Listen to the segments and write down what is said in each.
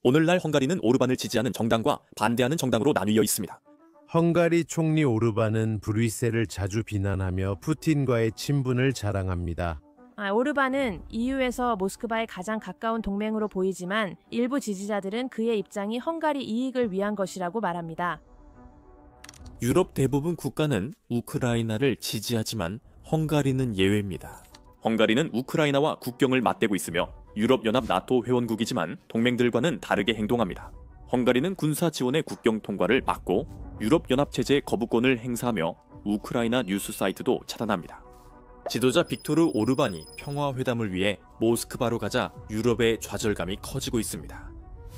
오늘날 헝가리는 오르반을 지지하는 정당과 반대하는 정당으로 나뉘어 있습니다. 헝가리 총리 오르반은 브뤼셀을 자주 비난하며 푸틴과의 친분을 자랑합니다. 오르반은 EU에서 모스크바에 가장 가까운 동맹으로 보이지만 일부 지지자들은 그의 입장이 헝가리 이익을 위한 것이라고 말합니다. 유럽 대부분 국가는 우크라이나를 지지하지만 헝가리는 예외입니다. 헝가리는 우크라이나와 국경을 맞대고 있으며 유럽연합 나토 회원국이지만 동맹들과는 다르게 행동합니다. 헝가리는 군사 지원의 국경 통과를 막고 유럽연합 체제의 거부권을 행사하며 우크라이나 뉴스 사이트도 차단합니다. 지도자 빅토르 오르반이 평화회담을 위해 모스크바로 가자 유럽의 좌절감이 커지고 있습니다.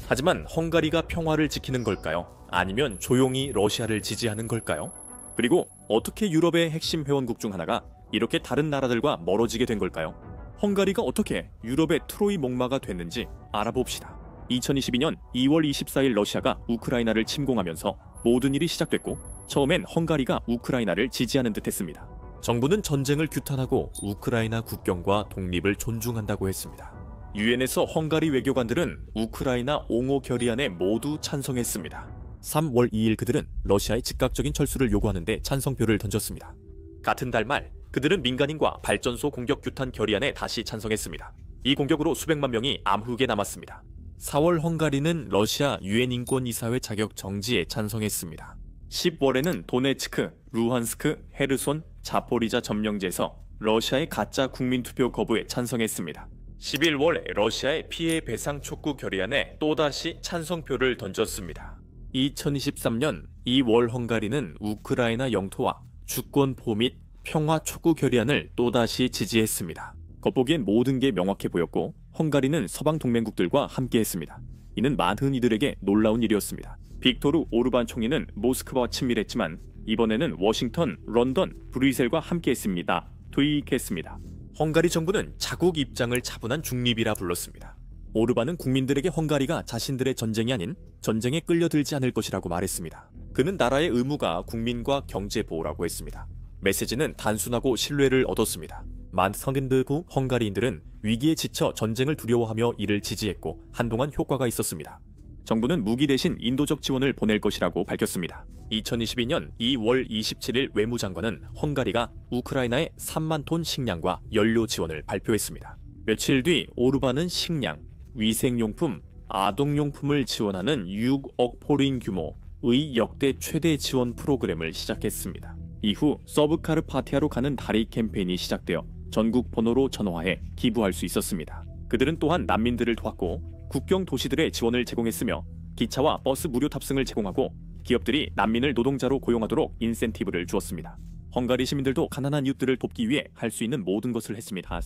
하지만 헝가리가 평화를 지키는 걸까요? 아니면 조용히 러시아를 지지하는 걸까요? 그리고 어떻게 유럽의 핵심 회원국 중 하나가 이렇게 다른 나라들과 멀어지게 된 걸까요? 헝가리가 어떻게 유럽의 트로이 목마가 됐는지 알아봅시다. 2022년 2월 24일 러시아가 우크라이나를 침공하면서 모든 일이 시작됐고 처음엔 헝가리가 우크라이나를 지지하는 듯 했습니다. 정부는 전쟁을 규탄하고 우크라이나 국경과 독립을 존중한다고 했습니다. 유엔에서 헝가리 외교관들은 우크라이나 옹호 결의안에 모두 찬성했습니다. 3월 2일 그들은 러시아의 즉각적인 철수를 요구하는데 찬성표를 던졌습니다. 같은 달 말 그들은 민간인과 발전소 공격 규탄 결의안에 다시 찬성했습니다. 이 공격으로 수백만 명이 암흑에 남았습니다. 4월 헝가리는 러시아 유엔 인권이사회 자격 정지에 찬성했습니다. 10월에는 도네츠크, 루한스크, 헤르손, 자포리자 점령지에서 러시아의 가짜 국민투표 거부에 찬성했습니다. 11월에 러시아의 피해 배상 촉구 결의안에 또다시 찬성표를 던졌습니다. 2023년 2월 헝가리는 우크라이나 영토와 주권 보호 및 평화 촉구 결의안을 또다시 지지했습니다. 겉보기엔 모든 게 명확해 보였고 헝가리는 서방 동맹국들과 함께했습니다. 이는 많은 이들에게 놀라운 일이었습니다. 빅토르 오르반 총리는 모스크바와 친밀했지만 이번에는 워싱턴, 런던, 브뤼셀과 함께했습니다. 투이익했습니다. 헝가리 정부는 자국 입장을 차분한 중립이라 불렀습니다. 오르반은 국민들에게 헝가리가 자신들의 전쟁이 아닌 전쟁에 끌려들지 않을 것이라고 말했습니다. 그는 나라의 의무가 국민과 경제 보호라고 했습니다. 메시지는 단순하고 신뢰를 얻었습니다. 만성인드구 헝가리인들은 위기에 지쳐 전쟁을 두려워하며 이를 지지했고 한동안 효과가 있었습니다. 정부는 무기 대신 인도적 지원을 보낼 것이라고 밝혔습니다. 2022년 2월 27일 외무장관은 헝가리가 우크라이나에 3만 톤 식량과 연료 지원을 발표했습니다. 며칠 뒤 오르반은 식량, 위생용품, 아동용품을 지원하는 6억 포린 규모의 역대 최대 지원 프로그램을 시작했습니다. 이후 서브카르파티아로 가는 다리 캠페인이 시작되어 전국 번호로 전화해 기부할 수 있었습니다. 그들은 또한 난민들을 도왔고 국경 도시들의 지원을 제공했으며 기차와 버스 무료 탑승을 제공하고 기업들이 난민을 노동자로 고용하도록 인센티브를 주었습니다. 헝가리 시민들도 가난한 이웃들을 돕기 위해 할 수 있는 모든 것을 했습니다.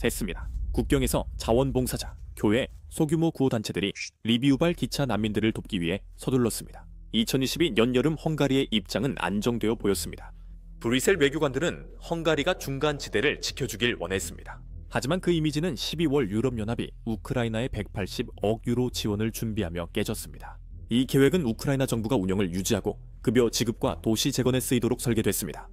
국경에서 자원봉사자, 교회, 소규모 구호단체들이 리비우발 기차 난민들을 돕기 위해 서둘렀습니다. 2022년 여름 헝가리의 입장은 안정되어 보였습니다. 브뤼셀 외교관들은 헝가리가 중간지대를 지켜주길 원했습니다. 하지만 그 이미지는 12월 유럽연합이 우크라이나에 180억 유로 지원을 준비하며 깨졌습니다. 이 계획은 우크라이나 정부가 운영을 유지하고 급여 지급과 도시 재건에 쓰이도록 설계됐습니다.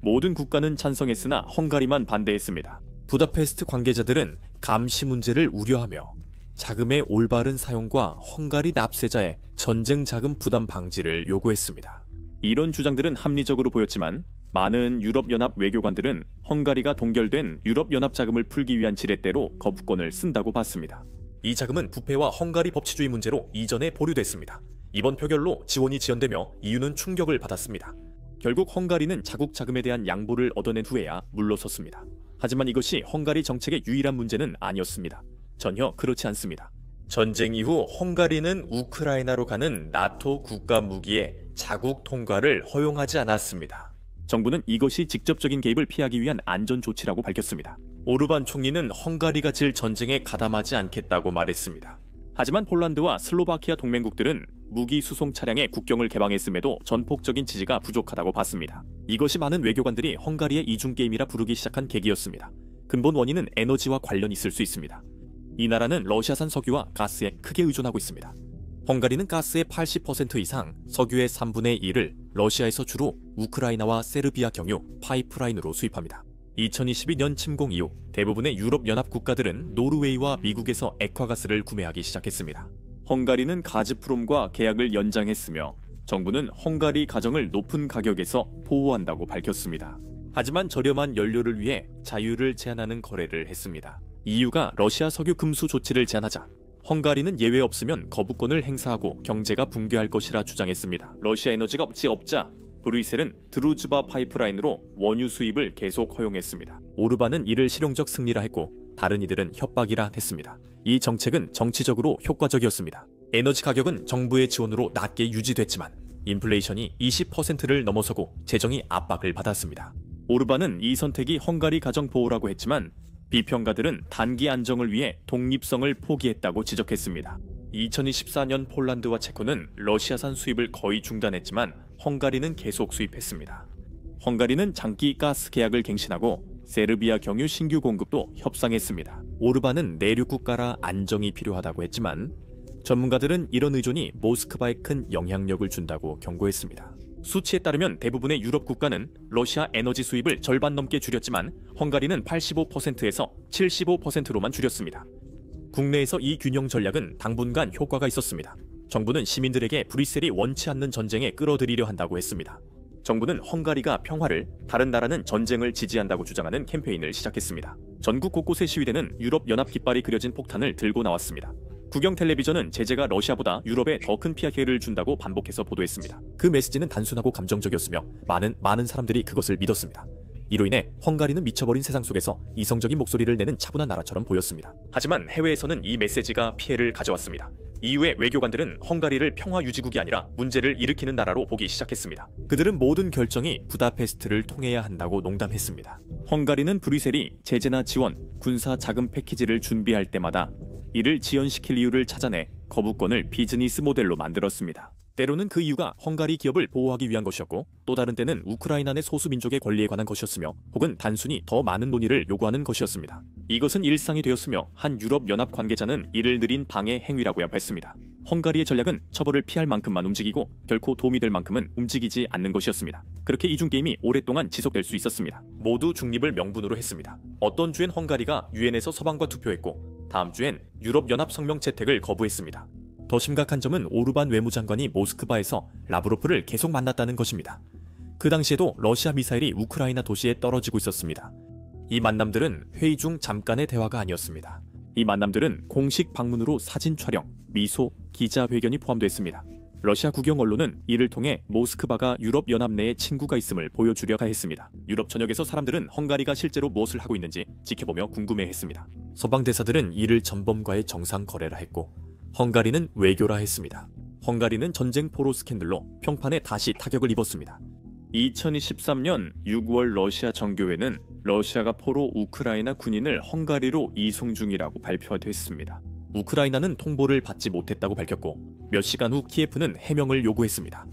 모든 국가는 찬성했으나 헝가리만 반대했습니다. 부다페스트 관계자들은 감시 문제를 우려하며 자금의 올바른 사용과 헝가리 납세자의 전쟁 자금 부담 방지를 요구했습니다. 이런 주장들은 합리적으로 보였지만 많은 유럽연합 외교관들은 헝가리가 동결된 유럽연합 자금을 풀기 위한 지렛대로 거부권을 쓴다고 봤습니다. 이 자금은 부패와 헝가리 법치주의 문제로 이전에 보류됐습니다. 이번 표결로 지원이 지연되며 EU는 충격을 받았습니다. 결국 헝가리는 자국 자금에 대한 양보를 얻어낸 후에야 물러섰습니다. 하지만 이것이 헝가리 정책의 유일한 문제는 아니었습니다. 전혀 그렇지 않습니다. 전쟁 이후 헝가리는 우크라이나로 가는 나토 국가 무기의 자국 통과를 허용하지 않았습니다. 정부는 이것이 직접적인 개입을 피하기 위한 안전 조치라고 밝혔습니다. 오르반 총리는 헝가리가 질 전쟁에 가담하지 않겠다고 말했습니다. 하지만 폴란드와 슬로바키아 동맹국들은 무기 수송 차량의 국경을 개방했음에도 전폭적인 지지가 부족하다고 봤습니다. 이것이 많은 외교관들이 헝가리의 이중게임이라 부르기 시작한 계기였습니다. 근본 원인은 에너지와 관련이 있을 수 있습니다. 이 나라는 러시아산 석유와 가스에 크게 의존하고 있습니다. 헝가리는 가스의 80% 이상, 석유의 3분의 1을 러시아에서 주로 우크라이나와 세르비아 경유 파이프라인으로 수입합니다. 2022년 침공 이후 대부분의 유럽연합 국가들은 노르웨이와 미국에서 액화가스를 구매하기 시작했습니다. 헝가리는 가즈프롬과 계약을 연장했으며 정부는 헝가리 가정을 높은 가격에서 보호한다고 밝혔습니다. 하지만 저렴한 연료를 위해 자유를 제한하는 거래를 했습니다. EU가 러시아 석유 금수 조치를 제한하자 헝가리는 예외 없으면 거부권을 행사하고 경제가 붕괴할 것이라 주장했습니다. 러시아 에너지가 없자 브뤼셀은 드루즈바 파이프라인으로 원유 수입을 계속 허용했습니다. 오르반은 이를 실용적 승리라 했고 다른 이들은 협박이라 했습니다. 이 정책은 정치적으로 효과적이었습니다. 에너지 가격은 정부의 지원으로 낮게 유지됐지만 인플레이션이 20%를 넘어서고 재정이 압박을 받았습니다. 오르반은 이 선택이 헝가리 가정 보호라고 했지만 비평가들은 단기 안정을 위해 독립성을 포기했다고 지적했습니다. 2024년 폴란드와 체코는 러시아산 수입을 거의 중단했지만 헝가리는 계속 수입했습니다. 헝가리는 장기 가스 계약을 갱신하고 세르비아 경유 신규 공급도 협상했습니다. 오르반은 내륙 국가라 안정이 필요하다고 했지만 전문가들은 이런 의존이 모스크바에 큰 영향력을 준다고 경고했습니다. 수치에 따르면 대부분의 유럽 국가는 러시아 에너지 수입을 절반 넘게 줄였지만 헝가리는 85%에서 75%로만 줄였습니다. 국내에서 이 균형 전략은 당분간 효과가 있었습니다. 정부는 시민들에게 브뤼셀이 원치 않는 전쟁에 끌어들이려 한다고 했습니다. 정부는 헝가리가 평화를, 다른 나라는 전쟁을 지지한다고 주장하는 캠페인을 시작했습니다. 전국 곳곳의 시위대는 유럽 연합 깃발이 그려진 폭탄을 들고 나왔습니다. 국영 텔레비전은 제재가 러시아보다 유럽에 더 큰 피해를 준다고 반복해서 보도했습니다. 그 메시지는 단순하고 감정적이었으며 많은 사람들이 그것을 믿었습니다. 이로 인해 헝가리는 미쳐버린 세상 속에서 이성적인 목소리를 내는 차분한 나라처럼 보였습니다. 하지만 해외에서는 이 메시지가 피해를 가져왔습니다. EU의 외교관들은 헝가리를 평화 유지국이 아니라 문제를 일으키는 나라로 보기 시작했습니다. 그들은 모든 결정이 부다페스트를 통해야 한다고 농담했습니다. 헝가리는 브뤼셀이 제재나 지원, 군사 자금 패키지를 준비할 때마다 이를 지연시킬 이유를 찾아내 거부권을 비즈니스 모델로 만들었습니다. 때로는 그 이유가 헝가리 기업을 보호하기 위한 것이었고 또 다른 때는 우크라이나 내 소수민족의 권리에 관한 것이었으며 혹은 단순히 더 많은 논의를 요구하는 것이었습니다. 이것은 일상이 되었으며 한 유럽연합 관계자는 이를 느린 방해 행위라고 했습니다. 헝가리의 전략은 처벌을 피할 만큼만 움직이고 결코 도움이 될 만큼은 움직이지 않는 것이었습니다. 그렇게 이중게임이 오랫동안 지속될 수 있었습니다. 모두 중립을 명분으로 했습니다. 어떤 주엔 헝가리가 유엔에서 서방과 투표했고 다음 주엔 유럽연합 성명 채택을 거부했습니다. 더 심각한 점은 오르반 외무장관이 모스크바에서 라브로프를 계속 만났다는 것입니다. 그 당시에도 러시아 미사일이 우크라이나 도시에 떨어지고 있었습니다. 이 만남들은 회의 중 잠깐의 대화가 아니었습니다. 이 만남들은 공식 방문으로 사진 촬영, 미소, 기자회견이 포함됐습니다. 러시아 국영 언론은 이를 통해 모스크바가 유럽연합 내에 친구가 있음을 보여주려 했습니다. 유럽 전역에서 사람들은 헝가리가 실제로 무엇을 하고 있는지 지켜보며 궁금해했습니다. 서방 대사들은 이를 전범과의 정상 거래라 했고 헝가리는 외교라 했습니다. 헝가리는 전쟁 포로 스캔들로 평판에 다시 타격을 입었습니다. 2023년 6월 러시아 정교회는 러시아가 포로 우크라이나 군인을 헝가리로 이송 중이라고 발표했습니다. 우크라이나는 통보를 받지 못했다고 밝혔고 몇 시간 후 키예프는 해명을 요구했습니다.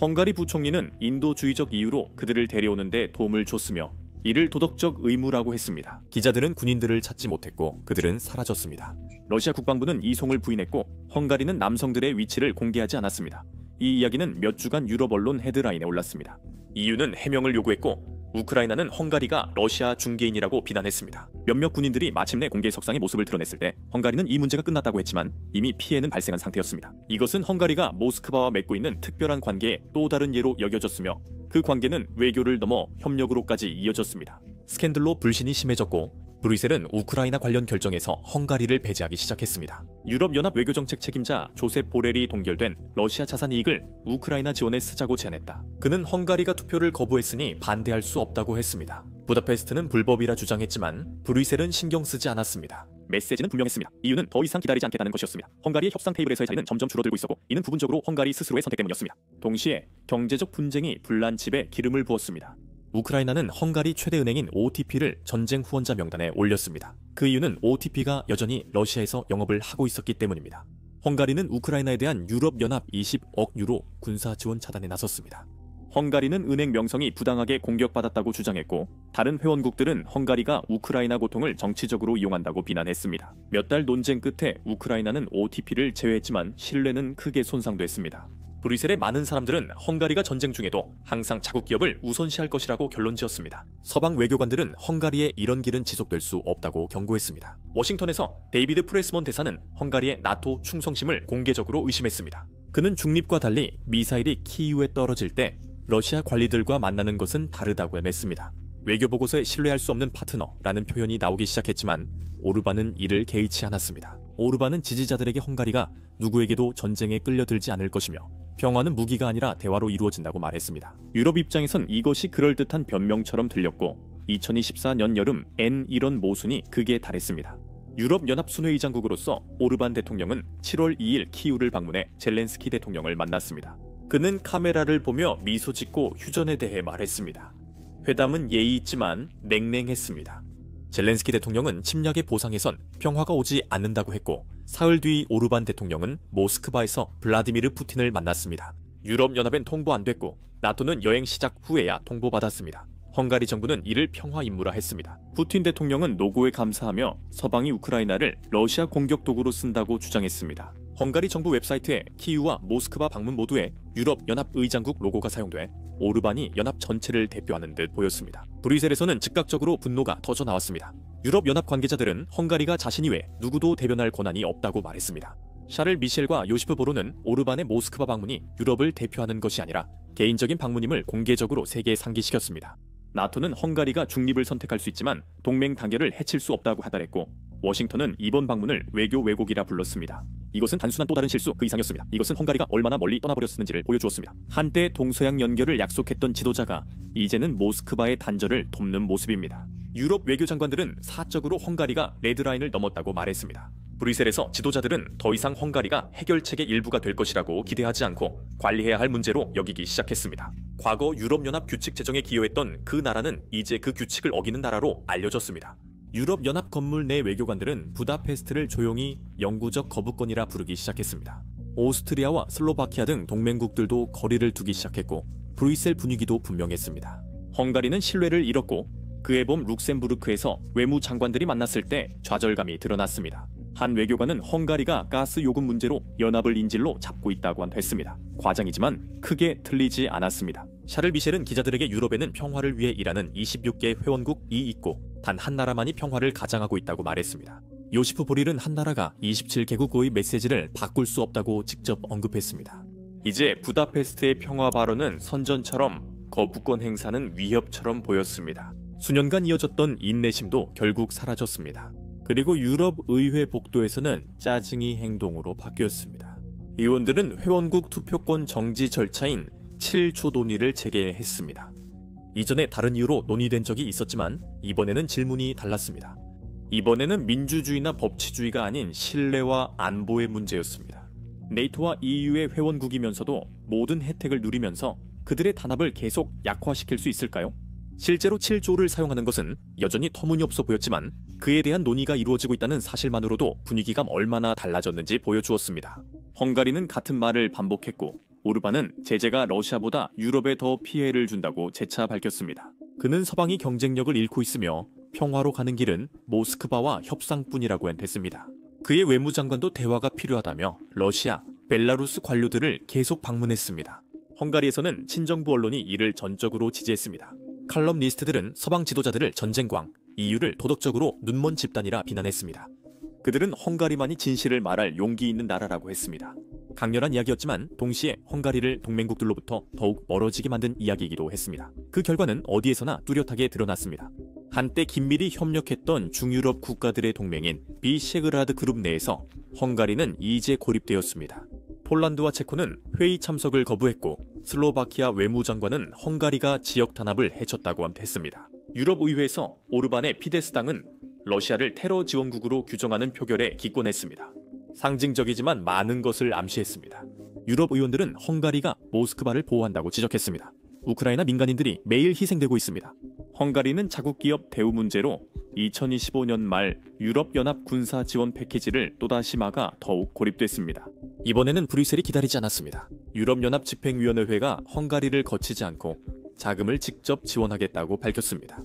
헝가리 부총리는 인도주의적 이유로 그들을 데려오는 데 도움을 줬으며 이를 도덕적 의무라고 했습니다. 기자들은 군인들을 찾지 못했고 그들은 사라졌습니다. 러시아 국방부는 이송을 부인했고 헝가리는 남성들의 위치를 공개하지 않았습니다. 이 이야기는 몇 주간 유럽 언론 헤드라인에 올랐습니다. EU는 해명을 요구했고 우크라이나는 헝가리가 러시아 중개인이라고 비난했습니다. 몇몇 군인들이 마침내 공개석상의 모습을 드러냈을 때 헝가리는 이 문제가 끝났다고 했지만 이미 피해는 발생한 상태였습니다. 이것은 헝가리가 모스크바와 맺고 있는 특별한 관계의 또 다른 예로 여겨졌으며 그 관계는 외교를 넘어 협력으로까지 이어졌습니다. 스캔들로 불신이 심해졌고 브뤼셀은 우크라이나 관련 결정에서 헝가리를 배제하기 시작했습니다. 유럽연합 외교정책 책임자 조셉 보렐이 동결된 러시아 자산 이익을 우크라이나 지원에 쓰자고 제안했다. 그는 헝가리가 투표를 거부했으니 반대할 수 없다고 했습니다. 부다페스트는 불법이라 주장했지만 브뤼셀은 신경 쓰지 않았습니다. 메시지는 분명했습니다. 이유는 더 이상 기다리지 않겠다는 것이었습니다. 헝가리의 협상 테이블에서의 자리는 점점 줄어들고 있었고 이는 부분적으로 헝가리 스스로의 선택 때문이었습니다. 동시에 경제적 분쟁이 분란집에 기름을 부었습니다. 우크라이나는 헝가리 최대 은행인 OTP를 전쟁 후원자 명단에 올렸습니다. 그 이유는 OTP가 여전히 러시아에서 영업을 하고 있었기 때문입니다. 헝가리는 우크라이나에 대한 유럽연합 20억 유로 군사 지원 차단에 나섰습니다. 헝가리는 은행 명성이 부당하게 공격받았다고 주장했고 다른 회원국들은 헝가리가 우크라이나 고통을 정치적으로 이용한다고 비난했습니다. 몇 달 논쟁 끝에 우크라이나는 OTP를 제외했지만 신뢰는 크게 손상됐습니다. 브뤼셀의 많은 사람들은 헝가리가 전쟁 중에도 항상 자국 기업을 우선시할 것이라고 결론지었습니다. 서방 외교관들은 헝가리의 이런 길은 지속될 수 없다고 경고했습니다. 워싱턴에서 데이비드 프레스먼 대사는 헝가리의 나토 충성심을 공개적으로 의심했습니다. 그는 중립과 달리 미사일이 키이우에 떨어질 때 러시아 관리들과 만나는 것은 다르다고 냈습니다. 외교보고서에 신뢰할 수 없는 파트너라는 표현이 나오기 시작했지만 오르반은 이를 개의치 않았습니다. 오르반은 지지자들에게 헝가리가 누구에게도 전쟁에 끌려들지 않을 것이며 평화는 무기가 아니라 대화로 이루어진다고 말했습니다. 유럽 입장에선 이것이 그럴듯한 변명처럼 들렸고 2024년 여름 N1원 모순이 극에 달했습니다. 유럽연합 순회의장국으로서 오르반 대통령은 7월 2일 키이우를 방문해 젤렌스키 대통령을 만났습니다. 그는 카메라를 보며 미소 짓고 휴전에 대해 말했습니다. 회담은 예의 있지만 냉랭했습니다. 젤렌스키 대통령은 침략의 보상에선 평화가 오지 않는다고 했고 사흘 뒤 오르반 대통령은 모스크바에서 블라디미르 푸틴을 만났습니다. 유럽연합엔 통보 안 됐고 나토는 여행 시작 후에야 통보받았습니다. 헝가리 정부는 이를 평화 임무라했습니다. 푸틴 대통령은 노고에 감사하며 서방이 우크라이나를 러시아 공격 도구로 쓴다고 주장했습니다. 헝가리 정부 웹사이트에 키이우와 모스크바 방문 모두에 유럽연합 의장국 로고가 사용돼 오르반이 연합 전체를 대표하는 듯 보였습니다. 브뤼셀에서는 즉각적으로 분노가 터져 나왔습니다. 유럽연합 관계자들은 헝가리가 자신 이외 누구도 대변할 권한이 없다고 말했습니다. 샤를 미셸과 요시프 보로는 오르반의 모스크바 방문이 유럽을 대표하는 것이 아니라 개인적인 방문임을 공개적으로 세계에 상기시켰습니다. 나토는 헝가리가 중립을 선택할 수 있지만 동맹 단결을 해칠 수 없다고 하달했고 워싱턴은 이번 방문을 외교 왜곡이라 불렀습니다. 이것은 단순한 또 다른 실수 그 이상이었습니다. 이것은 헝가리가 얼마나 멀리 떠나버렸는지를 보여주었습니다. 한때 동서양 연결을 약속했던 지도자가 이제는 모스크바의 단절을 돕는 모습입니다. 유럽 외교장관들은 사적으로 헝가리가 레드라인을 넘었다고 말했습니다. 브뤼셀에서 지도자들은 더 이상 헝가리가 해결책의 일부가 될 것이라고 기대하지 않고 관리해야 할 문제로 여기기 시작했습니다. 과거 유럽연합 규칙 제정에 기여했던 그 나라는 이제 그 규칙을 어기는 나라로 알려졌습니다. 유럽연합 건물 내 외교관들은 부다페스트를 조용히 영구적 거부권이라 부르기 시작했습니다. 오스트리아와 슬로바키아 등 동맹국들도 거리를 두기 시작했고 브뤼셀 분위기도 분명했습니다. 헝가리는 신뢰를 잃었고 그해 봄 룩셈부르크에서 외무장관들이 만났을 때 좌절감이 드러났습니다. 한 외교관은 헝가리가 가스 요금 문제로 연합을 인질로 잡고 있다고 했습니다. 과장이지만 크게 틀리지 않았습니다. 샤를 미셸은 기자들에게 유럽에는 평화를 위해 일하는 26개 회원국이 있고 단 한 나라만이 평화를 가장하고 있다고 말했습니다. 요시프 보릴은 한 나라가 27개국의 메시지를 바꿀 수 없다고 직접 언급했습니다. 이제 부다페스트의 평화 발언은 선전처럼 거부권 행사는 위협처럼 보였습니다. 수년간 이어졌던 인내심도 결국 사라졌습니다. 그리고 유럽 의회 복도에서는 짜증이 행동으로 바뀌었습니다. 의원들은 회원국 투표권 정지 절차인 7초 논의를 재개했습니다. 이전에 다른 이유로 논의된 적이 있었지만 이번에는 질문이 달랐습니다. 이번에는 민주주의나 법치주의가 아닌 신뢰와 안보의 문제였습니다. 네이토와 EU의 회원국이면서도 모든 혜택을 누리면서 그들의 단합을 계속 약화시킬 수 있을까요? 실제로 7조를 사용하는 것은 여전히 터무니없어 보였지만 그에 대한 논의가 이루어지고 있다는 사실만으로도 분위기가 얼마나 달라졌는지 보여주었습니다. 헝가리는 같은 말을 반복했고 오르반은 제재가 러시아보다 유럽에 더 피해를 준다고 재차 밝혔습니다. 그는 서방이 경쟁력을 잃고 있으며 평화로 가는 길은 모스크바와 협상뿐이라고 했습니다. 그의 외무장관도 대화가 필요하다며 러시아, 벨라루스 관료들을 계속 방문했습니다. 헝가리에서는 친정부 언론이 이를 전적으로 지지했습니다. 칼럼니스트들은 서방 지도자들을 전쟁광, EU를 도덕적으로 눈먼 집단이라 비난했습니다. 그들은 헝가리만이 진실을 말할 용기 있는 나라라고 했습니다. 강렬한 이야기였지만 동시에 헝가리를 동맹국들로부터 더욱 멀어지게 만든 이야기이기도 했습니다. 그 결과는 어디에서나 뚜렷하게 드러났습니다. 한때 긴밀히 협력했던 중유럽 국가들의 동맹인 비셰그라드 그룹 내에서 헝가리는 이제 고립되었습니다. 폴란드와 체코는 회의 참석을 거부했고 슬로바키아 외무장관은 헝가리가 지역 단합을 해쳤다고 했습니다. 유럽의회에서 오르반의 피데스당은 러시아를 테러 지원국으로 규정하는 표결에 기권했습니다. 상징적이지만 많은 것을 암시했습니다. 유럽 의원들은 헝가리가 모스크바를 보호한다고 지적했습니다. 우크라이나 민간인들이 매일 희생되고 있습니다. 헝가리는 자국 기업 대우 문제로 2025년 말 유럽연합 군사 지원 패키지를 또다시 막아 더욱 고립됐습니다. 이번에는 브뤼셀이 기다리지 않았습니다. 유럽연합 집행위원회가 헝가리를 거치지 않고 자금을 직접 지원하겠다고 밝혔습니다.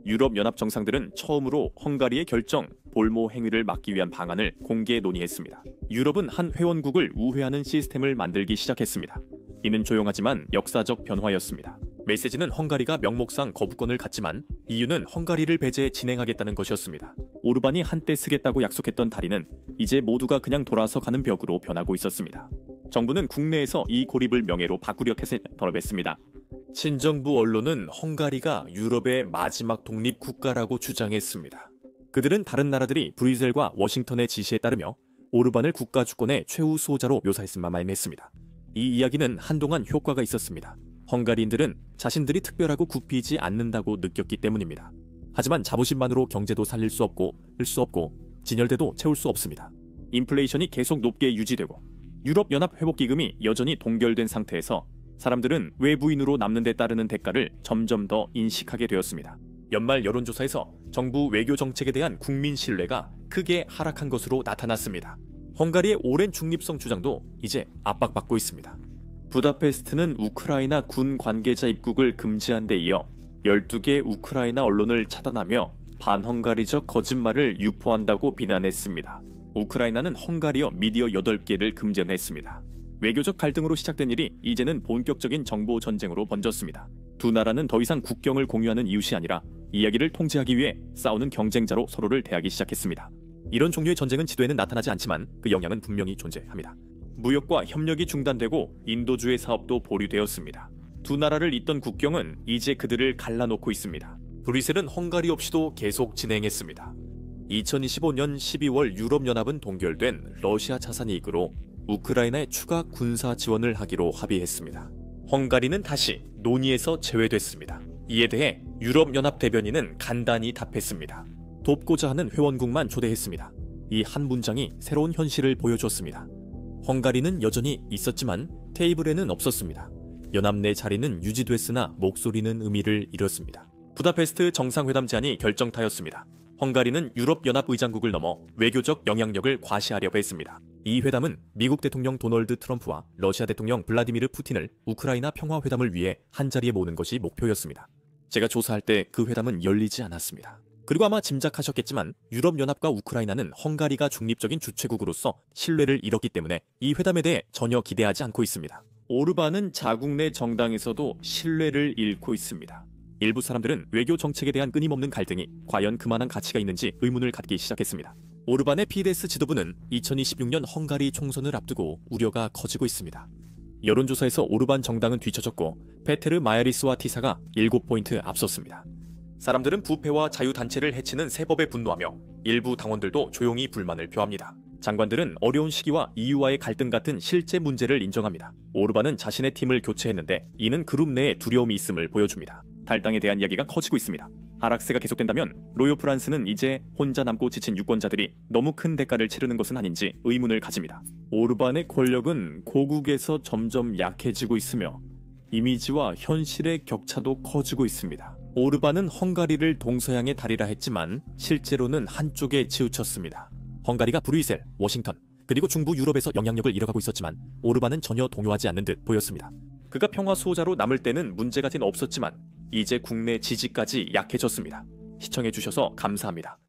유럽연합 정상들은 처음으로 헝가리의 결정, 볼모 행위를 막기 위한 방안을 공개 논의했습니다. 유럽은 한 회원국을 우회하는 시스템을 만들기 시작했습니다. 이는 조용하지만 역사적 변화였습니다. 메시지는 헝가리가 명목상 거부권을 갖지만 EU는 헝가리를 배제해 진행하겠다는 것이었습니다. 오르반이 한때 쓰겠다고 약속했던 다리는 이제 모두가 그냥 돌아서 가는 벽으로 변하고 있었습니다. 정부는 국내에서 이 고립을 명예로 바꾸려 해서 덜어냈습니다. 친정부 언론은 헝가리가 유럽의 마지막 독립 국가라고 주장했습니다. 그들은 다른 나라들이 브뤼셀과 워싱턴의 지시에 따르며 오르반을 국가 주권의 최후 수호자로 묘사했음만 했습니다. 이 이야기는 한동안 효과가 있었습니다. 헝가리인들은 자신들이 특별하고 굽히지 않는다고 느꼈기 때문입니다. 하지만 자부심만으로 경제도 살릴 수 없고 진열대도 채울 수 없습니다. 인플레이션이 계속 높게 유지되고 유럽연합회복기금이 여전히 동결된 상태에서 사람들은 외부인으로 남는 데 따르는 대가를 점점 더 인식하게 되었습니다. 연말 여론조사에서 정부 외교 정책에 대한 국민 신뢰가 크게 하락한 것으로 나타났습니다. 헝가리의 오랜 중립성 주장도 이제 압박받고 있습니다. 부다페스트는 우크라이나 군 관계자 입국을 금지한 데 이어 12개 우크라이나 언론을 차단하며 반헝가리적 거짓말을 유포한다고 비난했습니다. 우크라이나는 헝가리어 미디어 8개를 금지했습니다. 외교적 갈등으로 시작된 일이 이제는 본격적인 정보 전쟁으로 번졌습니다. 두 나라는 더 이상 국경을 공유하는 이웃이 아니라 이야기를 통제하기 위해 싸우는 경쟁자로 서로를 대하기 시작했습니다. 이런 종류의 전쟁은 지도에는 나타나지 않지만 그 영향은 분명히 존재합니다. 무역과 협력이 중단되고 인도주의 사업도 보류되었습니다. 두 나라를 잇던 국경은 이제 그들을 갈라놓고 있습니다. 브뤼셀은 헝가리 없이도 계속 진행했습니다. 2025년 12월 유럽연합은 동결된 러시아 자산 이익으로 우크라이나에 추가 군사 지원을 하기로 합의했습니다. 헝가리는 다시 논의에서 제외됐습니다. 이에 대해 유럽연합 대변인은 간단히 답했습니다. 돕고자 하는 회원국만 초대했습니다. 이 한 문장이 새로운 현실을 보여줬습니다. 헝가리는 여전히 있었지만 테이블에는 없었습니다. 연합 내 자리는 유지됐으나 목소리는 의미를 잃었습니다. 부다페스트 정상회담 제안이 결정타였습니다. 헝가리는 유럽연합 의장국을 넘어 외교적 영향력을 과시하려고 했습니다. 이 회담은 미국 대통령 도널드 트럼프와 러시아 대통령 블라디미르 푸틴을 우크라이나 평화회담을 위해 한자리에 모으는 것이 목표였습니다. 제가 조사할 때 그 회담은 열리지 않았습니다. 그리고 아마 짐작하셨겠지만 유럽연합과 우크라이나는 헝가리가 중립적인 주최국으로서 신뢰를 잃었기 때문에 이 회담에 대해 전혀 기대하지 않고 있습니다. 오르반은 자국 내 정당에서도 신뢰를 잃고 있습니다. 일부 사람들은 외교 정책에 대한 끊임없는 갈등이 과연 그만한 가치가 있는지 의문을 갖기 시작했습니다. 오르반의 피데스 지도부는 2026년 헝가리 총선을 앞두고 우려가 커지고 있습니다. 여론조사에서 오르반 정당은 뒤처졌고 페테르 마야리스와 티사가 7포인트 앞섰습니다. 사람들은 부패와 자유단체를 해치는 세법에 분노하며 일부 당원들도 조용히 불만을 표합니다. 장관들은 어려운 시기와 EU와의 갈등 같은 실제 문제를 인정합니다. 오르반은 자신의 팀을 교체했는데 이는 그룹 내에 두려움이 있음을 보여줍니다. 탈당에 대한 이야기가 커지고 있습니다. 하락세가 계속된다면 로요 프란스는 이제 혼자 남고 지친 유권자들이 너무 큰 대가를 치르는 것은 아닌지 의문을 가집니다. 오르반의 권력은 고국에서 점점 약해지고 있으며 이미지와 현실의 격차도 커지고 있습니다. 오르반은 헝가리를 동서양의 다리라 했지만 실제로는 한쪽에 치우쳤습니다. 헝가리가 브뤼셀, 워싱턴, 그리고 중부 유럽에서 영향력을 잃어가고 있었지만 오르반은 전혀 동요하지 않는 듯 보였습니다. 그가 평화 수호자로 남을 때는 문제가 없었지만 이제 국내 지지까지 약해졌습니다. 시청해주셔서 감사합니다.